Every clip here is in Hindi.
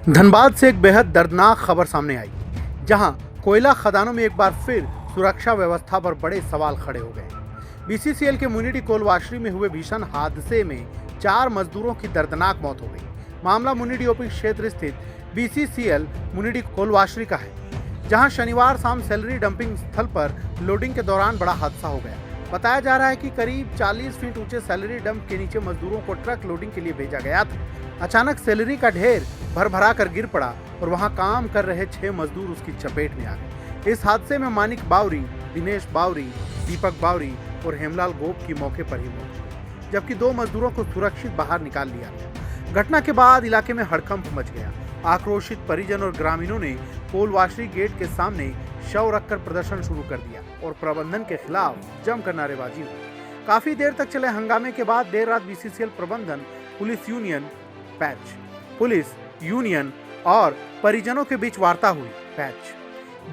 धनबाद से एक बेहद दर्दनाक खबर सामने आई, जहां कोयला खदानों में एक बार फिर सुरक्षा व्यवस्था पर बड़े सवाल खड़े हो गए। बीसीसीएल के मुनिडी कोलवाशरी में हुए भीषण हादसे में 4 मजदूरों की दर्दनाक मौत हो गई। मामला मुनिडी ओपी क्षेत्र स्थित बीसीसीएल मुनिडी कोलवाशरी का है, जहां शनिवार शाम सैलरी डंपिंग स्थल पर लोडिंग के दौरान बड़ा हादसा हो गया। बताया जा रहा है कि करीब 40 फीट ऊंचे सैलरी डंप के नीचे मजदूरों को ट्रक लोडिंग के लिए भेजा गया था। अचानक सैलरी का ढेर भर कर गिर पड़ा और वहां काम कर रहे 6 मजदूर उसकी चपेट में आ गए। इस हादसे में मानिक बावरी, दिनेश बावरी, दीपक बावरी और हेमलाल गोप की मौके पर ही मौत हुई, जबकि 2 मजदूरों को सुरक्षित बाहर निकाल लिया गया। घटना के बाद इलाके में हड़कंप मच गया। आक्रोशित परिजन और ग्रामीणों ने कोलवाशरी गेट के सामने शव रखकर प्रदर्शन शुरू कर दिया और प्रबंधन के खिलाफ जमकर नारेबाजी हुई। काफी देर तक चले हंगामे के बाद देर रात बीसीसीएल प्रबंधन, पुलिस यूनियन और परिजनों के बीच वार्ता हुई।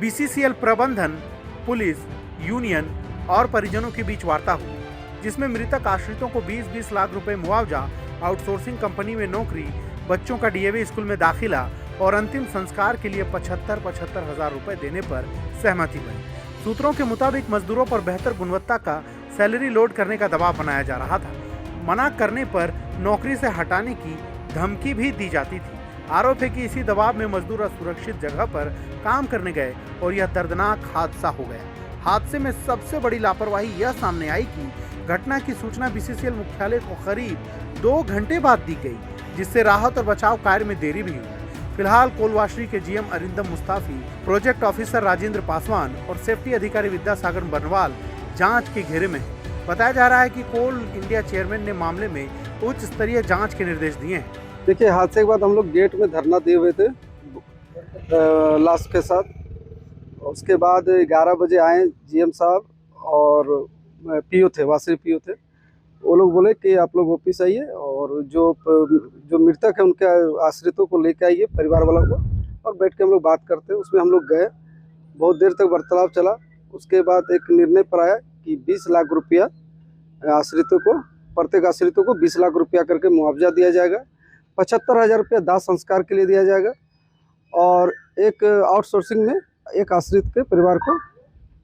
बीसीसीएल प्रबंधन, पुलिस यूनियन और परिजनों के बीच वार्ता हुई, जिसमें मृतक आश्रितों को 20-20 लाख रुपए मुआवजा, आउटसोर्सिंग कंपनी में नौकरी, बच्चों का डीएवी स्कूल में दाखिला और अंतिम संस्कार के लिए 75 हजार रुपए देने पर सहमति बनी। सूत्रों के मुताबिक मजदूरों पर बेहतर गुणवत्ता का सैलरी लोड करने का दबाव बनाया जा रहा था। मना करने पर नौकरी से हटाने की धमकी भी दी जाती थी। आरोप है कि इसी दबाव में मजदूर असुरक्षित जगह पर काम करने गए और यह दर्दनाक हादसा हो गया। हादसे में सबसे बड़ी लापरवाही यह सामने आई कि घटना की सूचना बीसीसीएल मुख्यालय को करीब 2 घंटे बाद दी गई, जिससे राहत और बचाव कार्य में देरी भी हुई। फिलहाल कोलवाशरी के GM Arindam Mustafi, project officer Rajendra Paswan और सेफ्टी अधिकारी विद्यासागर बनवाल जांच के घेरे में है। बताया जा रहा है कि कोल इंडिया चेयरमैन ने मामले में उच्च स्तरीय जांच के निर्देश दिए हैं। देखिए, हादसे के बाद हम लोग गेट में धरना दिए हुए थे लाश के साथ। उसके बाद 11 बजे आए जीएम साहब और पीओ थे, वासरी पीओ थे। वो लोग बोले कि आप लोग ऑफिस आइए और जो मृतक है उनके आश्रितों को लेके आइए, परिवार वालों को, और बैठ के हम लोग बात करते हैं। उसमें हम लोग गए, बहुत देर तक वार्तालाप चला। उसके बाद एक निर्णय पर आया कि 20 लाख रुपया आश्रितों को, प्रत्येक आश्रितों को 20 लाख रुपया करके मुआवजा दिया जाएगा, 75,000 रुपया दाह संस्कार के लिए दिया जाएगा और एक आउटसोर्सिंग में एक आश्रित के परिवार को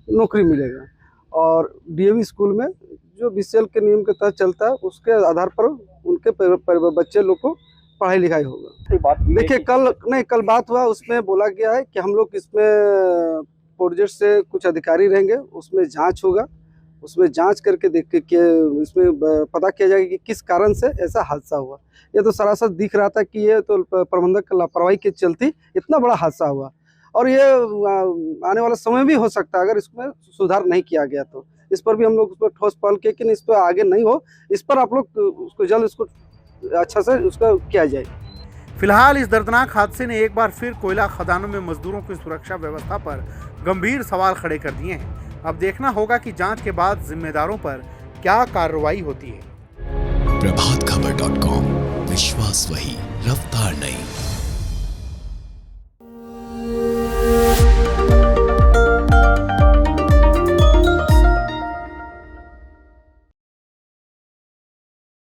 नौकरी मिलेगा और डीएवी स्कूल में जो बीसीएल के नियम के तहत चलता है उसके आधार पर उनके बच्चे लोग को पढ़ाई लिखाई होगा। देखिए, कल बात हुआ, उसमें बोला गया है कि हम लोग इसमें प्रोजेक्ट से कुछ अधिकारी रहेंगे, उसमें जांच होगा, उसमें जांच करके देख के इसमें पता किया जाएगा कि किस कारण से ऐसा हादसा हुआ। ये तो सरासर दिख रहा था कि ये तो प्रबंधक की लापरवाही के चलते इतना बड़ा हादसा हुआ और ये आने वाला समय भी हो सकता है अगर इसमें सुधार नहीं किया गया तो। इस पर भी हम लोग उस पर ठोस पहल किए कि इस पर आगे नहीं हो, इस पर आप लोग उसको जल्द इसको अच्छा से उसका किया जाए। फिलहाल इस दर्दनाक हादसे ने एक बार फिर कोयला खदानों में मजदूरों की सुरक्षा व्यवस्था पर गंभीर सवाल खड़े कर दिए हैं। अब देखना होगा कि जांच के बाद जिम्मेदारों पर क्या कार्रवाई होती है। प्रभातखबर.com, विश्वास वही, रफ्तार नहीं।